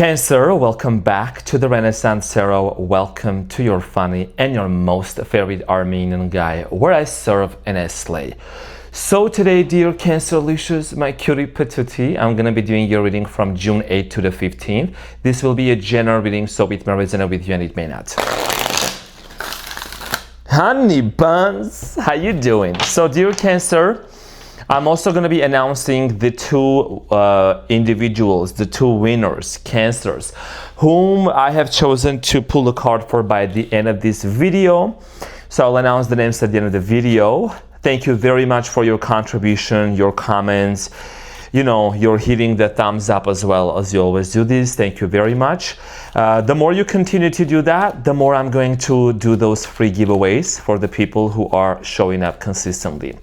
Cancer, welcome back to the Renaissance Tarot. Welcome to your funny and your most favorite Armenian guy, where I serve and I slay. So today, dear Cancer Lucius, my cutie patootie, I'm going to be doing your reading from June 8th to the 15th. This will be a general reading, so it may resonate with you and it may not. Honey buns, how you doing? So dear Cancer, I'm also going to be announcing the two individuals, the two winners, Cancers, whom I have chosen to pull a card for by the end of this video. So I'll announce the names at the end of the video. Thank you very much for your contribution, your comments. You know, you're hitting the thumbs up as well as you always do this. Thank you very much. The more you continue to do that, the more I'm going to do those free giveaways for the people who are showing up consistently.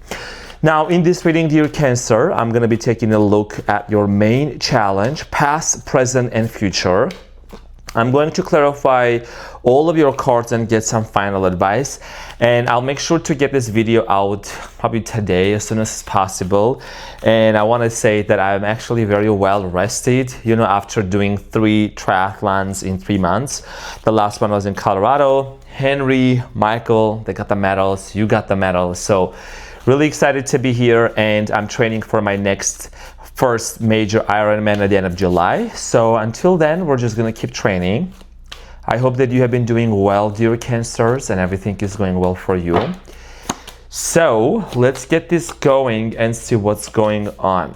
Now, in this reading, dear Cancer, I'm going to be taking a look at your main challenge, past, present, and future. I'm going to clarify all of your cards and get some final advice. And I'll make sure to get this video out probably today as soon as possible. And I want to say that I'm actually very well rested, you know, after doing 3 triathlons in 3 months. The last one was in Colorado. Henry, Michael, they got the medals. You got the medals. So really excited to be here, and I'm training for my first major Ironman at the end of July. So until then, we're just gonna keep training. I hope that you have been doing well, dear Cancers, and everything is going well for you. So let's get this going and see what's going on.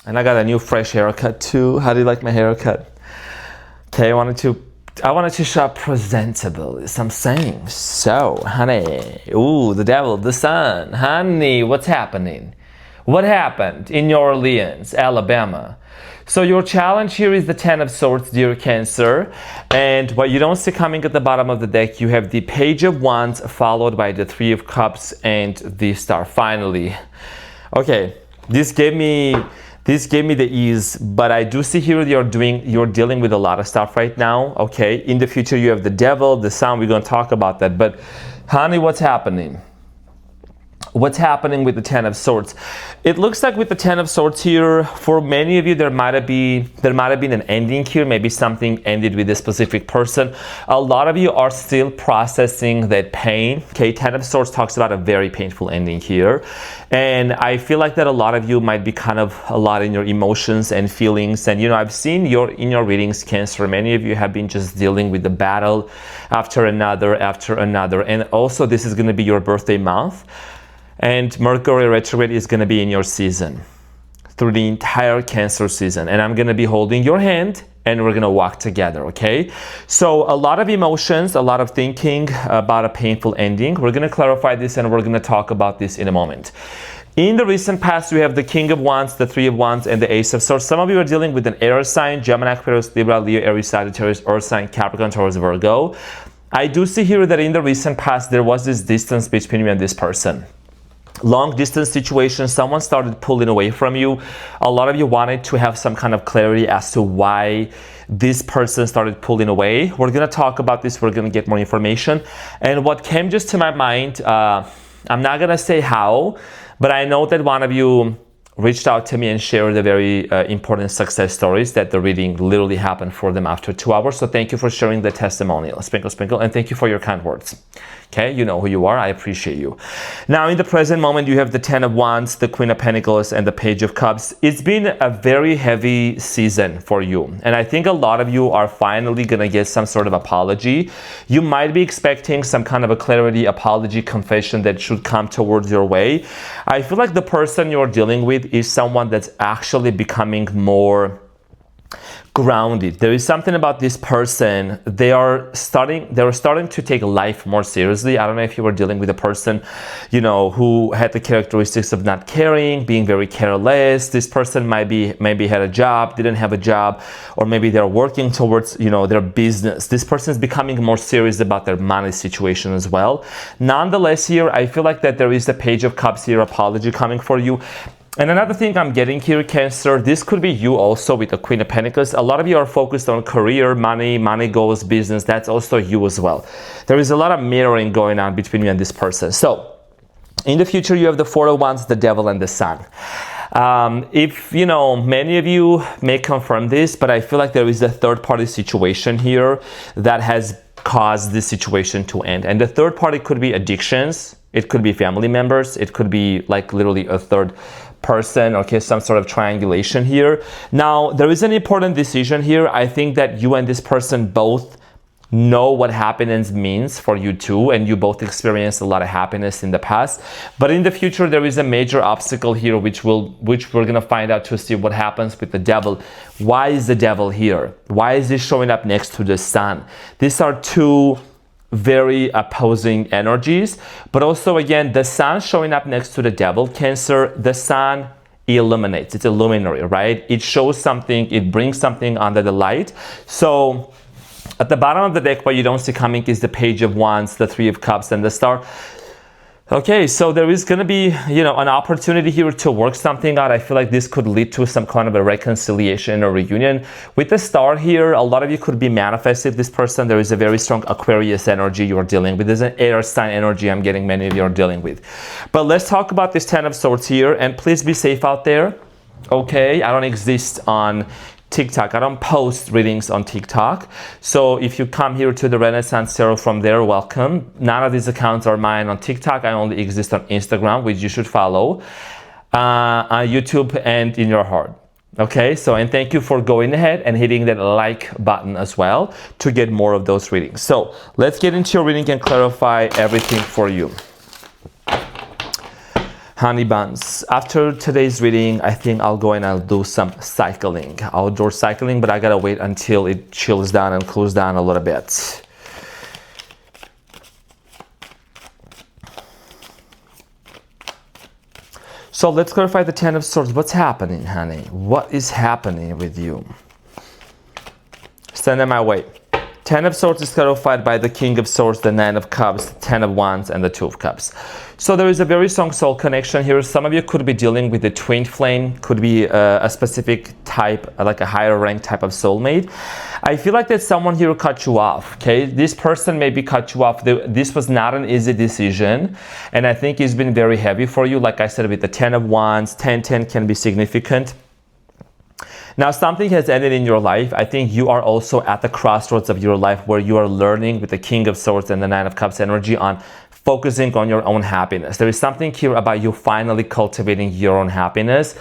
And I got a new fresh haircut too. How do you like my haircut? Okay, I wanted to show up presentable, is I'm saying. So, honey, ooh, the devil, the sun, honey, what's happening? What happened in New Orleans, Alabama? So your challenge here is the 10 of Swords, dear Cancer. And what you don't see coming at the bottom of the deck, you have the Page of Wands followed by the 3 of Cups and the Star, finally. Okay, this gave me the ease, but I do see here you're dealing with a lot of stuff right now, okay? In the future, you have the devil, the sun, we're gonna talk about that. But honey, what's happening? What's happening with the 10 of Swords? It looks like with the 10 of Swords here, for many of you, there might have been an ending here. Maybe something ended with a specific person. A lot of you are still processing that pain. Okay, 10 of Swords talks about a very painful ending here. And I feel like that a lot of you might be kind of a lot in your emotions and feelings. And, you know, I've seen in your readings, Cancer, many of you have been just dealing with the battle after another. And also, this is going to be your birthday month. And Mercury retrograde is going to be in your season through the entire Cancer season. And I'm going to be holding your hand and we're going to walk together, okay? So a lot of emotions, a lot of thinking about a painful ending. We're going to clarify this and we're going to talk about this in a moment. In the recent past, we have the King of Wands, the 3 of Wands, and the Ace of Swords. Some of you are dealing with an air sign, Gemini, Aquarius, Libra, Leo, Aries, Sagittarius, Earth sign, Capricorn, Taurus, Virgo. I do see here that in the recent past, there was this distance between you and this person. Long distance situation, someone started pulling away from you. A lot of you wanted to have some kind of clarity as to why this person started pulling away. We're going to talk about this. We're going to get more information. And what came just to my mind, I'm not going to say how, but I know that one of you reached out to me and shared the very important success stories that the reading literally happened for them after 2 hours. So thank you for sharing the testimonial. Sprinkle, sprinkle, and thank you for your kind words. Okay, you know who you are. I appreciate you. Now, in the present moment, you have the 10 of Wands, the Queen of Pentacles, and the Page of Cups. It's been a very heavy season for you. And I think a lot of you are finally going to get some sort of apology. You might be expecting some kind of a clarity, apology, confession that should come towards your way. I feel like the person you're dealing with is someone that's actually becoming more grounded. There is something about this person. They are starting to take life more seriously. I don't know if you were dealing with a person, you know, who had the characteristics of not caring, being very careless. This person maybe had a job, didn't have a job, or maybe they're working towards, you know, their business. This person is becoming more serious about their money situation as well. Nonetheless, here I feel like that there is the Page of Cups here, apology coming for you. And another thing I'm getting here, Cancer, this could be you also with the Queen of Pentacles. A lot of you are focused on career, money goals, business. That's also you as well. There is a lot of mirroring going on between you and this person. So in the future, you have the 4 of Wands, the Devil, and the Sun. If, you know, many of you may confirm this, but I feel like there is a third party situation here that has caused this situation to end. And the third party could be addictions. It could be family members. It could be like literally a third person, okay, some sort of triangulation here. Now, there is an important decision here. I think that you and this person both know what happiness means for you too, and you both experienced a lot of happiness in the past. But in the future, there is a major obstacle here, which we're gonna find out to see what happens with the devil. Why is the devil here? Why is he showing up next to the sun? These are two very opposing energies, but also again, the sun showing up next to the devil, Cancer, the sun illuminates, it's a luminary, right? It shows something, it brings something under the light. So at the bottom of the deck, what you don't see coming is the Page of Wands, the Three of Cups, and the Star. Okay, so there is going to be, you know, an opportunity here to work something out. I feel like this could lead to some kind of a reconciliation or reunion. With the Star here, a lot of you could be manifesting this person. There is a very strong Aquarius energy you're dealing with. There's an air sign energy I'm getting many of you are dealing with. But let's talk about this Ten of Swords here, and please be safe out there. Okay, I don't exist on TikTok. I don't post readings on TikTok. So if you come here to the Renaissance Tarot from there, welcome. None of these accounts are mine on TikTok. I only exist on Instagram, which you should follow, on YouTube and in your heart. Okay, so and thank you for going ahead and hitting that like button as well to get more of those readings. So let's get into your reading and clarify everything for you. Honey buns, after today's reading, I think I'll go and I'll do some cycling, outdoor cycling, but I gotta wait until it chills down and cools down a little bit. So let's clarify the Ten of Swords. What's happening, honey? What is happening with you? Send them my way. Ten of Swords is clarified by the King of Swords, the Nine of Cups, Ten of Wands, and the Two of Cups. So there is a very strong soul connection here. Some of you could be dealing with the twin flame, could be a specific type, like a higher rank type of soulmate. I feel like that someone here cut you off, okay? This person maybe cut you off. This was not an easy decision, and I think it's been very heavy for you. Like I said, with the Ten of Wands, 10-10 can be significant. Now, something has ended in your life. I think you are also at the crossroads of your life where you are learning with the King of Swords and the Nine of Cups energy on focusing on your own happiness. There is something here about you finally cultivating your own happiness.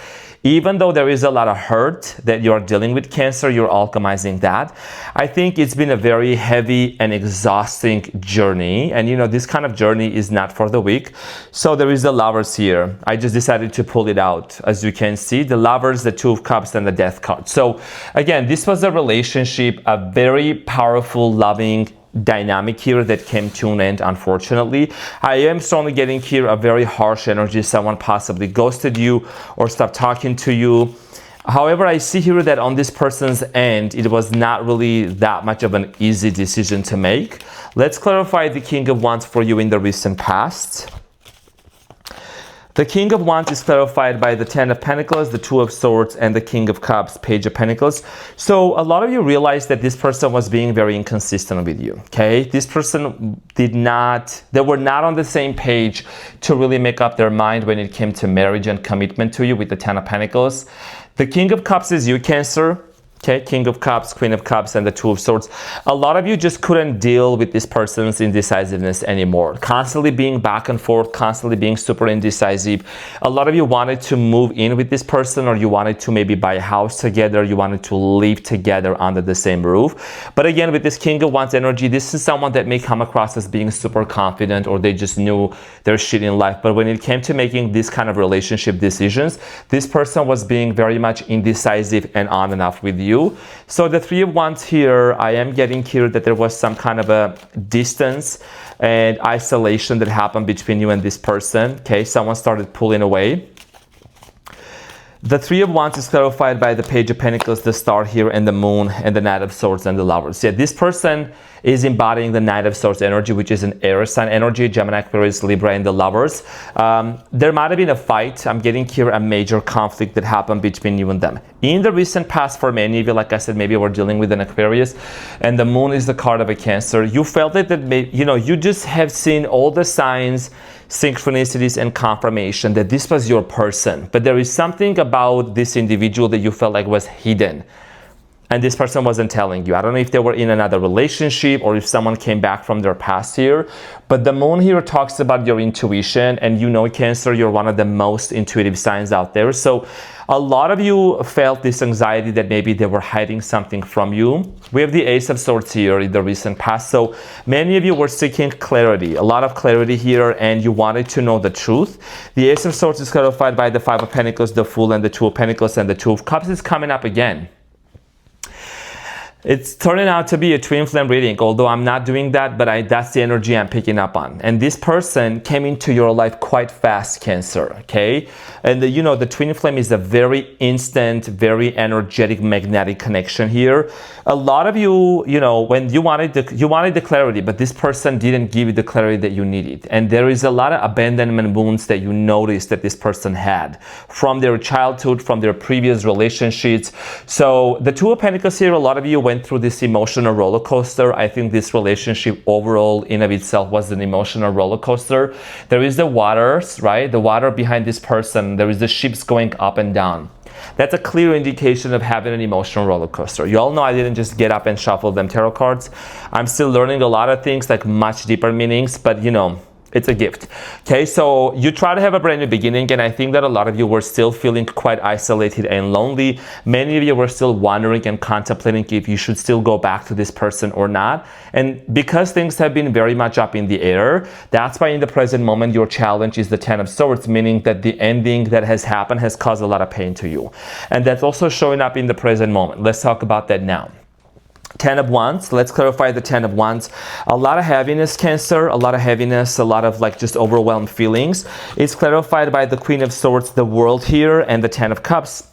Even though there is a lot of hurt that you are dealing with, Cancer, you're alchemizing that. I think it's been a very heavy and exhausting journey. And you know, this kind of journey is not for the weak. So there is the Lovers here. I just decided to pull it out. As you can see, the Lovers, the Two of Cups, and the Death card. So again, this was a relationship, a very powerful, loving dynamic here that came to an end, unfortunately. I am strongly getting here a very harsh energy. Someone possibly ghosted you or stopped talking to you. However, I see here that on this person's end, it was not really that much of an easy decision to make. Let's clarify the King of Wands for you in the recent past. The King of Wands is clarified by the Ten of Pentacles, the Two of Swords, and the King of Cups, Page of Pentacles. So a lot of you realize that this person was being very inconsistent with you, okay? This person they were not on the same page to really make up their mind when it came to marriage and commitment to you with the Ten of Pentacles. The King of Cups is you, Cancer. Okay, King of Cups, Queen of Cups, and the Two of Swords. A lot of you just couldn't deal with this person's indecisiveness anymore. Constantly being back and forth, constantly being super indecisive. A lot of you wanted to move in with this person, or you wanted to maybe buy a house together. You wanted to live together under the same roof. But again, with this King of Wands energy, this is someone that may come across as being super confident, or they just knew their shit in life. But when it came to making this kind of relationship decisions, this person was being very much indecisive and on and off with you. So the Three of Wands here, I am getting here that there was some kind of a distance and isolation that happened between you and this person. Okay, someone started pulling away. The Three of Wands is clarified by the Page of Pentacles, the Star here, and the Moon, and the Knight of Swords and the Lovers. Yeah, this person is embodying the Knight of Swords energy, which is an air sign energy, Gemini, Aquarius, Libra, and the Lovers. There might have been a fight. I'm getting here a major conflict that happened between you and them. In the recent past, for many of you, like I said, maybe we're dealing with an Aquarius, and the Moon is the card of a Cancer. You felt it that, you just have seen all the signs, synchronicities, and confirmation that this was your person. But there is something about this individual that you felt like was hidden, and this person wasn't telling you. I don't know if they were in another relationship or if someone came back from their past here, but the Moon here talks about your intuition, and Cancer, you're one of the most intuitive signs out there. So a lot of you felt this anxiety that maybe they were hiding something from you. We have the Ace of Swords here in the recent past. So many of you were seeking clarity, a lot of clarity here, and you wanted to know the truth. The Ace of Swords is clarified by the Five of Pentacles, the Fool, and the Two of Pentacles, and the Two of Cups is coming up again. It's turning out to be a twin flame reading, although I'm not doing that, but that's the energy I'm picking up on. And this person came into your life quite fast, Cancer, okay? And the twin flame is a very instant, very energetic, magnetic connection here. A lot of you, when you wanted the clarity, but this person didn't give you the clarity that you needed. And there is a lot of abandonment wounds that you noticed that this person had from their childhood, from their previous relationships. So the Two of Pentacles here, a lot of you went through this emotional roller coaster. I think this relationship overall in of itself was an emotional roller coaster. There is the waters, right? The water behind this person. There is the ships going up and down. That's a clear indication of having an emotional roller coaster. You all know I didn't just get up and shuffle them tarot cards. I'm still learning a lot of things, like much deeper meanings, but it's a gift. Okay, so you try to have a brand new beginning, and I think that a lot of you were still feeling quite isolated and lonely. Many of you were still wondering and contemplating if you should still go back to this person or not. And because things have been very much up in the air, that's why in the present moment your challenge is the Ten of Swords, meaning that the ending that has happened has caused a lot of pain to you. And that's also showing up in the present moment. Let's talk about that now. Ten of Wands. Let's clarify the Ten of Wands. A lot of heaviness, Cancer, a lot of heaviness, a lot of just overwhelmed feelings. It's clarified by the Queen of Swords, the World here, and the Ten of Cups.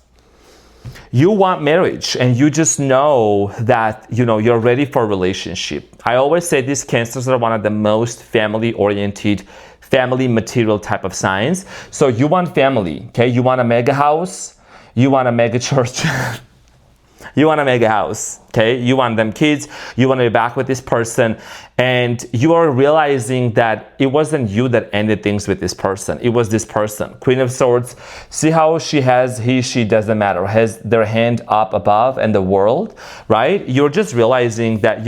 You want marriage, and you just know that, you're ready for a relationship. I always say these Cancers are one of the most family-oriented, family material type of signs. So you want family, okay? You want a mega house. You want a mega church. You want to make a house, okay? You want them kids, you want to be back with this person, and you are realizing that it wasn't you that ended things with this person. It was this person. Queen of Swords, see how she has, she, doesn't matter, has their hand up above and the world, right? You're just realizing that,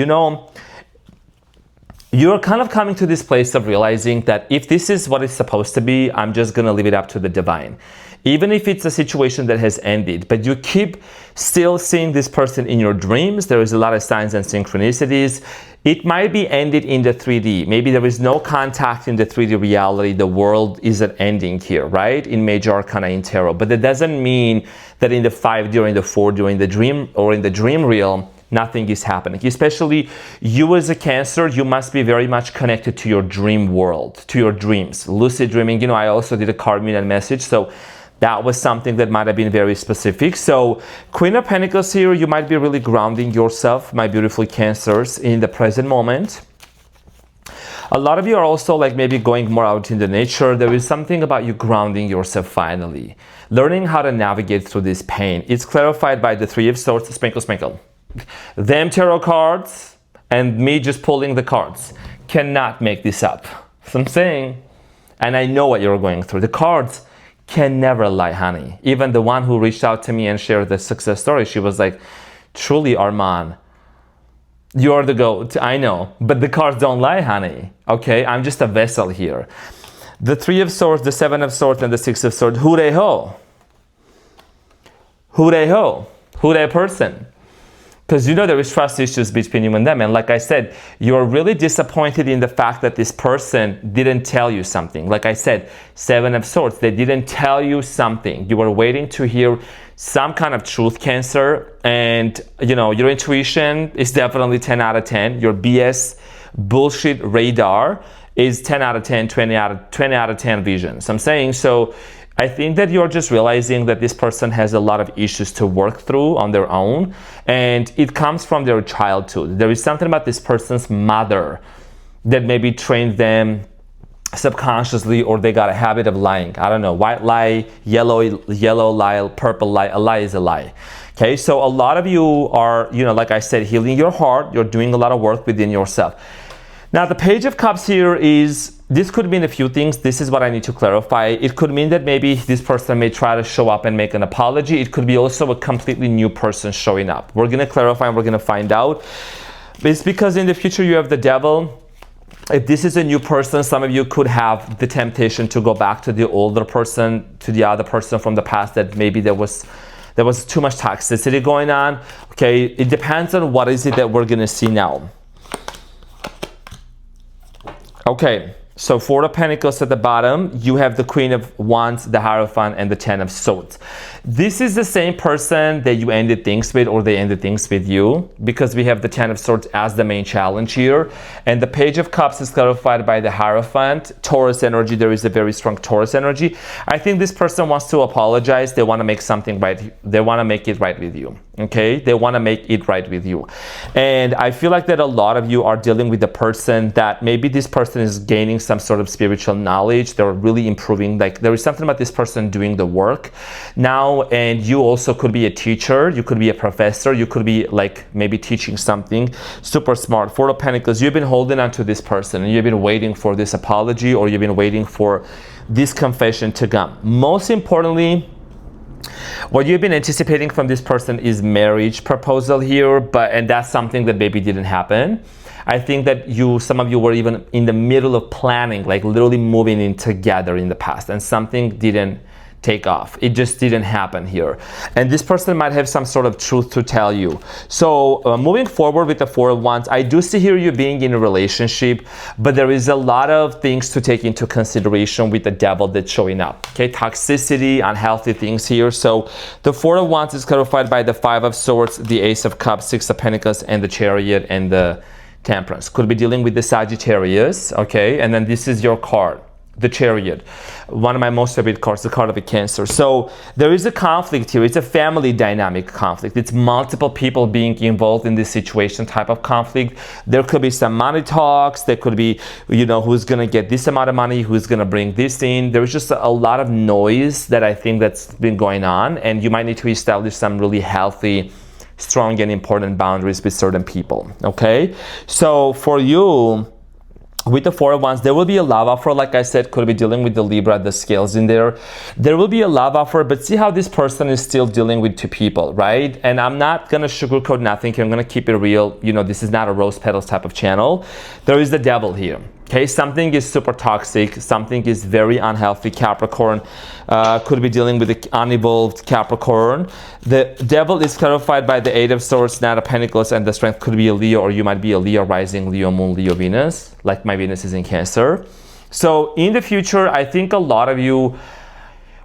you're kind of coming to this place of realizing that if this is what it's supposed to be, I'm just going to leave it up to the divine. Even if it's a situation that has ended, but you keep still seeing this person in your dreams, there is a lot of signs and synchronicities. It might be ended in the 3D. Maybe there is no contact in the 3D reality. The world isn't ending here, right? In Major Arcana in Tarot. But that doesn't mean that in the 5D or in the 4D or in the dream or in the dream realm, nothing is happening. Especially you as a Cancer, you must be very much connected to your dream world, to your dreams. Lucid dreaming, I also did a card mean and message. So that was something that might have been very specific. So Queen of Pentacles here, you might be really grounding yourself, my beautiful Cancers, in the present moment. A lot of you are also maybe going more out into nature. There is something about you grounding yourself finally. Learning how to navigate through this pain. It's clarified by the Three of Swords, sprinkle, sprinkle. Them tarot cards and me just pulling the cards cannot make this up. So I'm saying, and I know what you're going through. The cards can never lie, honey. Even the one who reached out to me and shared the success story, she was like, truly, Arman, you're the GOAT. I know, but the cards don't lie, honey. Okay, I'm just a vessel here. The Three of Swords, the Seven of Swords, and the Six of Swords. Who they ho? Who they ho? Who that person? Because there is trust issues between you and them. And like I said, you're really disappointed in the fact that this person didn't tell you something. Like I said, Seven of Swords, they didn't tell you something. You were waiting to hear some kind of truth, Cancer. And, your intuition is definitely 10 out of 10. Your BS bullshit radar is 10 out of 10, 20 out of 10 vision. So I'm saying, I think that you're just realizing that this person has a lot of issues to work through on their own, and it comes from their childhood. There is something about this person's mother that maybe trained them subconsciously, or they got a habit of lying. I don't know, white lie, yellow lie, purple lie. A lie is a lie. Okay, so a lot of you are, like I said, healing your heart. You're doing a lot of work within yourself. Now, the Page of Cups here this could mean a few things. This is what I need to clarify. It could mean that maybe this person may try to show up and make an apology. It could be also a completely new person showing up. We're going to clarify and we're going to find out. It's because in the future you have the Devil. If this is a new person, some of you could have the temptation to go back to the older person, to the other person from the past that maybe there was too much toxicity going on. Okay, it depends on what is it that we're going to see now. Okay, so Four of Pentacles at the bottom, you have the Queen of Wands, the Hierophant, and the Ten of Swords. This is the same person that you ended things with, or they ended things with you, because we have the Ten of Swords as the main challenge here. And the Page of Cups is clarified by the Hierophant. Taurus energy, there is a very strong Taurus energy. I think this person wants to apologize. They want to make something right. They want to make it right with you. Okay, they want to make it right with you. And I feel like that a lot of you are dealing with the person that maybe this person is gaining some sort of spiritual knowledge. They're really improving. Like, there is something about this person doing the work now. And you also could be a teacher. You could be a professor. You could be like maybe teaching something super smart. Four of Pentacles, you've been holding on to this person and you've been waiting for this apology, or you've been waiting for this confession to come. Most importantly, what you've been anticipating from this person is marriage proposal here, and that's something that maybe didn't happen. I think that some of you were even in the middle of planning, like literally moving in together in the past, and something didn't take off. It just didn't happen here. And this person might have some sort of truth to tell you. So moving forward with the Four of Wands, I do see here you being in a relationship, but there is a lot of things to take into consideration with the Devil that's showing up. Okay, toxicity, unhealthy things here. So the Four of Wands is clarified by the Five of Swords, the Ace of Cups, Six of Pentacles, and the Chariot, and the Temperance. Could be dealing with the Sagittarius, okay? And then this is your card, the Chariot, one of my most favorite cards, the card of the Cancer. So there is a conflict here. It's a family dynamic conflict. It's multiple people being involved in this situation type of conflict. There could be some money talks. There could be, who's going to get this amount of money, who's going to bring this in. There's just a lot of noise that I think that's been going on, and you might need to establish some really healthy, strong, and important boundaries with certain people. Okay, so for you, with the Four of Wands, there will be a love offer. Like I said, could be dealing with the Libra, the scales in there. There will be a love offer, but see how this person is still dealing with two people, right? And I'm not going to sugarcoat nothing here. I'm going to keep it real. This is not a rose petals type of channel. There is the Devil here. Okay, something is super toxic. Something is very unhealthy. Capricorn could be dealing with the unevolved Capricorn. The Devil is clarified by the Eight of Swords, Knight of Pentacles, and the Strength could be a Leo, or you might be a Leo rising, Leo moon, Leo Venus, like my Venus is in Cancer. So in the future, I think a lot of you,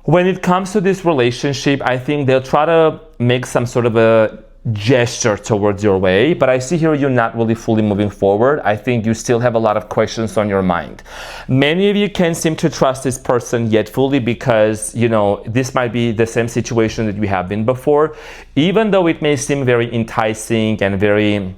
when it comes to this relationship, I think they'll try to make some sort of a gesture towards your way, but I see here you're not really fully moving forward. I think you still have a lot of questions on your mind. Many of you can't seem to trust this person yet fully because, this might be the same situation that you have been before, even though it may seem very enticing and very,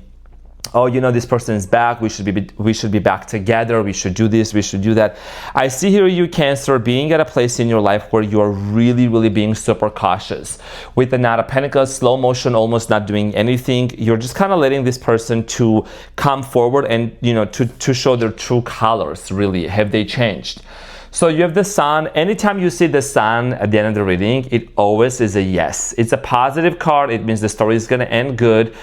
this person is back, we should be back together, we should do this, we should do that. I see here you, Cancer, being at a place in your life where you are really, really being super cautious. With the Knight of Pentacles, slow motion, almost not doing anything. You're just kind of letting this person to come forward and, to show their true colors, really. Have they changed? So you have the Sun. Anytime you see the Sun at the end of the reading, it always is a yes. It's a positive card. It means the story is going to end good.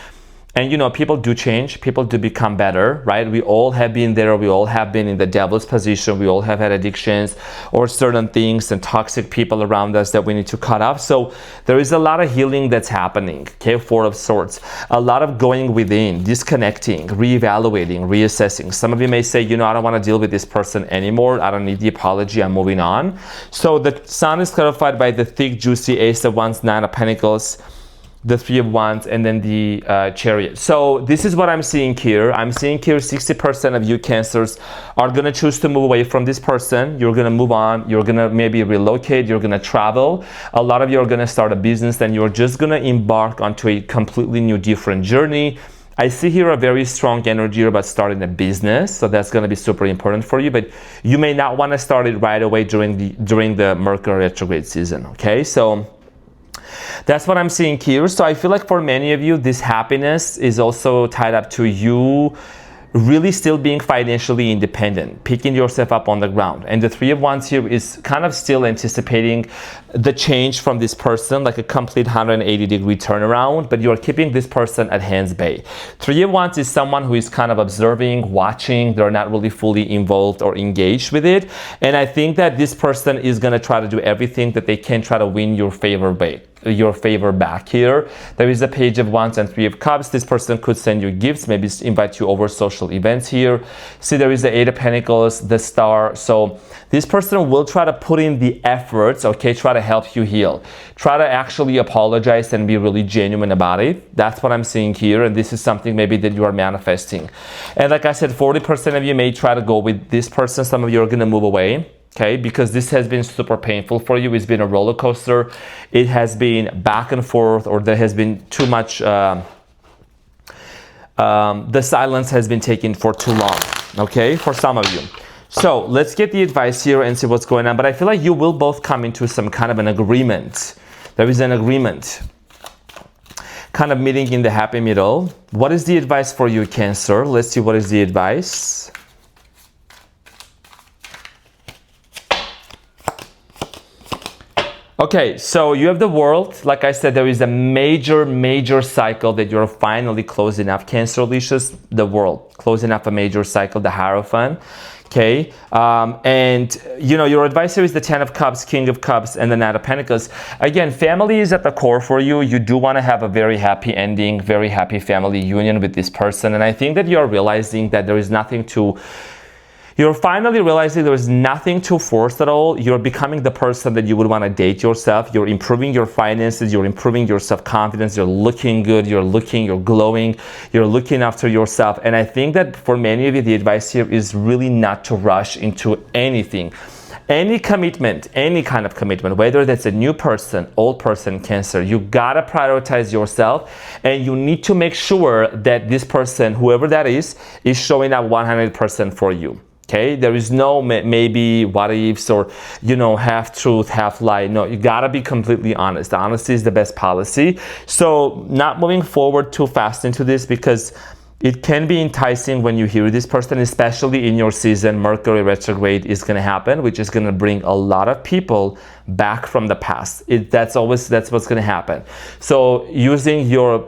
And people do change, people do become better, right? We all have been there, we all have been in the Devil's position, we all have had addictions or certain things and toxic people around us that we need to cut off. So there is a lot of healing that's happening, okay? Four of Swords. A lot of going within, disconnecting, reevaluating, reassessing. Some of you may say, I don't want to deal with this person anymore, I don't need the apology, I'm moving on. So the Sun is clarified by the thick, juicy Ace of Wands, Nine of Pentacles, the Three of Wands, and then the Chariot. So this is what I'm seeing here. I'm seeing here 60% of you Cancers are going to choose to move away from this person. You're going to move on. You're going to maybe relocate. You're going to travel. A lot of you are going to start a business, and you're just going to embark onto a completely new, different journey. I see here a very strong energy about starting a business, so that's going to be super important for you, but you may not want to start it right away during the Mercury retrograde season, okay? So that's what I'm seeing here. So I feel like for many of you, this happiness is also tied up to you really still being financially independent, picking yourself up on the ground. And the Three of Wands here is kind of still anticipating the change from this person, like a complete 180-degree turnaround, but you're keeping this person at hands bay. Three of Wands is someone who is kind of observing, watching. They're not really fully involved or engaged with it. And I think that this person is going to try to do everything that they can try to win your favor back here. There is a Page of Wands and Three of Cups. This person could send you gifts, maybe invite you over social events here. See, there is the Eight of Pentacles, the Star. So this person will try to put in the efforts, okay, try to help you heal. Try to actually apologize and be really genuine about it. That's what I'm seeing here, and this is something maybe that you are manifesting. And like I said, 40% of you may try to go with this person. Some of you are going to move away. Okay, because this has been super painful for you. It's been a roller coaster. It has been back and forth, or there has been too much, the silence has been taken for too long, okay, for some of you. So let's get the advice here and see what's going on. But I feel like you will both come into some kind of an agreement. There is an agreement, kind of meeting in the happy middle. What is the advice for you, Cancer? Let's see what is the advice. Okay, so you have the World. Like I said, there is a major cycle that you're finally closing up. Cancer-licious, the World, closing up a major cycle, the Hierophant. Okay, and you know, your advisor is the Ten of Cups, King of Cups, and the Knight of Pentacles. Again, family is at the core for you. You do want to have a very happy ending, very happy family union with this person. And I think that you're realizing that there is nothing to... You're finally realizing there is nothing to force at all. You're becoming the person that you would want to date yourself. You're improving your finances. You're improving your self-confidence. You're looking good. You're glowing. You're looking after yourself. And I think that for many of you, the advice here is really not to rush into anything. Any commitment, any kind of commitment, whether that's a new person, old person, Cancer, you gotta prioritize yourself, and you need to make sure that this person, whoever that is showing up 100% for you. Okay, there is no maybe what ifs or, you know, half truth, half lie. No, you gotta be completely honest. Honesty is the best policy. So not moving forward too fast into this, because it can be enticing when you hear this person, especially in your season. Mercury retrograde is going to happen, which is going to bring a lot of people back from the past. That's what's going to happen. So using your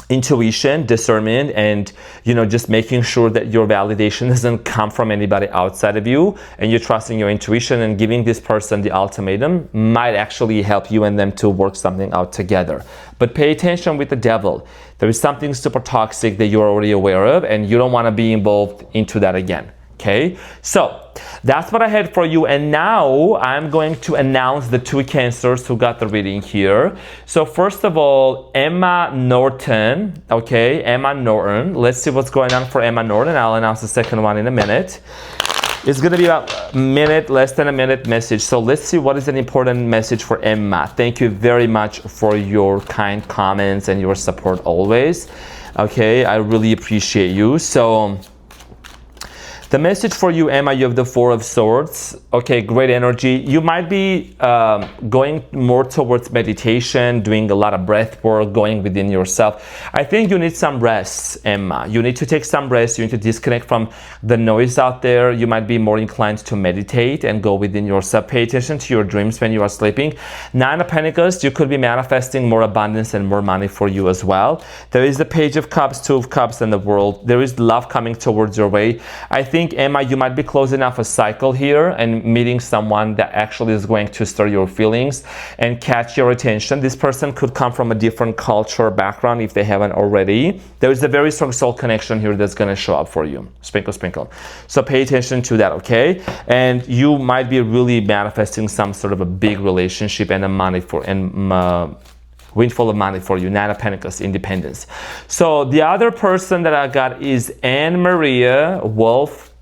intuition, discernment, and, you know, just making sure that your validation doesn't come from anybody outside of you, and you're trusting your intuition and giving this person the ultimatum might actually help you and them to work something out together. But pay attention with the Devil. There is something super toxic that you're already aware of, and you don't want to be involved into that again. Okay, so that's what I had for you, and now I'm going to announce the two Cancers who got the reading here. So first of all, Emma Norton. Okay, Emma Norton. Let's see what's going on for Emma Norton. I'll announce the second one in a minute. It's going to be about a minute, less than a minute message. So let's see what is an important message for Emma. Thank you very much for your kind comments and your support always. Okay, I really appreciate you. So the message for you, Emma, you have the Four of Swords. Okay, great energy. You might be going more towards meditation, doing a lot of breath work, going within yourself. I think you need some rest, Emma. You need to take some rest. You need to disconnect from the noise out there. You might be more inclined to meditate and go within yourself. Pay attention to your dreams when you are sleeping. Nine of Pentacles, you could be manifesting more abundance and more money for you as well. There is the Page of Cups, Two of Cups, and the World. There is love coming towards your way. I think, Emma, you might be closing off a cycle here and meeting someone that actually is going to stir your feelings and catch your attention. This person could come from a different culture background if they haven't already. There is a very strong soul connection here that's going to show up for you. Sprinkle, sprinkle. So pay attention to that, okay? And you might be really manifesting some sort of a big relationship and a money for Windfall of money for you. Nine of Pentacles, independence. So the other person that I got is Anne Maria Wolf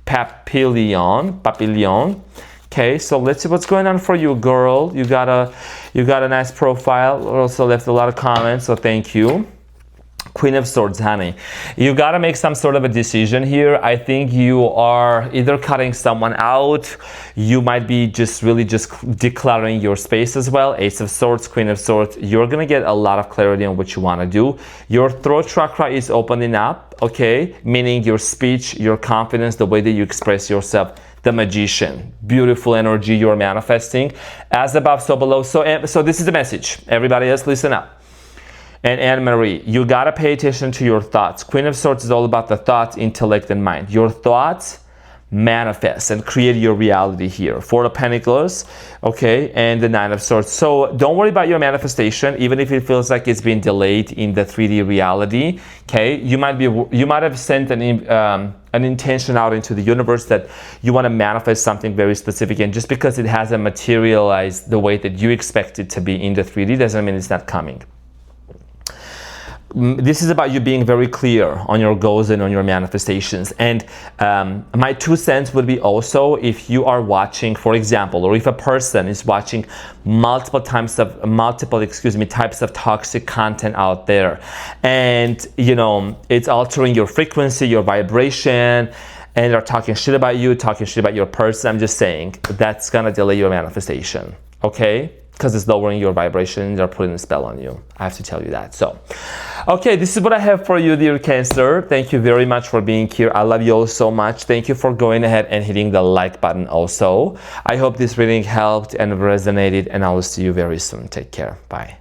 Papillon. Okay, so let's see what's going on for you, girl. You got a nice profile. Also left a lot of comments, so thank you. Queen of Swords, honey. You got to make some sort of a decision here. I think you are either cutting someone out. You might be just declaring your space as well. Ace of Swords, Queen of Swords. You're going to get a lot of clarity on what you want to do. Your throat chakra is opening up, okay? Meaning your speech, your confidence, the way that you express yourself. The Magician. Beautiful energy you're manifesting. As above, so below. So this is the message. Everybody else, listen up. And Anne-Marie, you gotta pay attention to your thoughts. Queen of Swords is all about the thoughts, intellect, and mind. Your thoughts manifest and create your reality here. Four of Pentacles, okay, and the Nine of Swords. So don't worry about your manifestation, even if it feels like it's been delayed in the 3D reality, okay? You might have sent an intention out into the universe that you want to manifest something very specific, and just because it hasn't materialized the way that you expect it to be in the 3D doesn't mean it's not coming. This is about you being very clear on your goals and on your manifestations. And my 2 cents would be also if you are watching, for example, or if a person is watching multiple types of toxic content out there, and it's altering your frequency, your vibration, and they're talking shit about you, talking shit about your person. I'm just saying that's gonna delay your manifestation, okay? Because it's lowering your vibration, they're putting a spell on you. I have to tell you that. So, okay, this is what I have for you, dear Cancer. Thank you very much for being here. I love you all so much. Thank you for going ahead and hitting the like button also. I hope this reading helped and resonated, and I will see you very soon. Take care. Bye.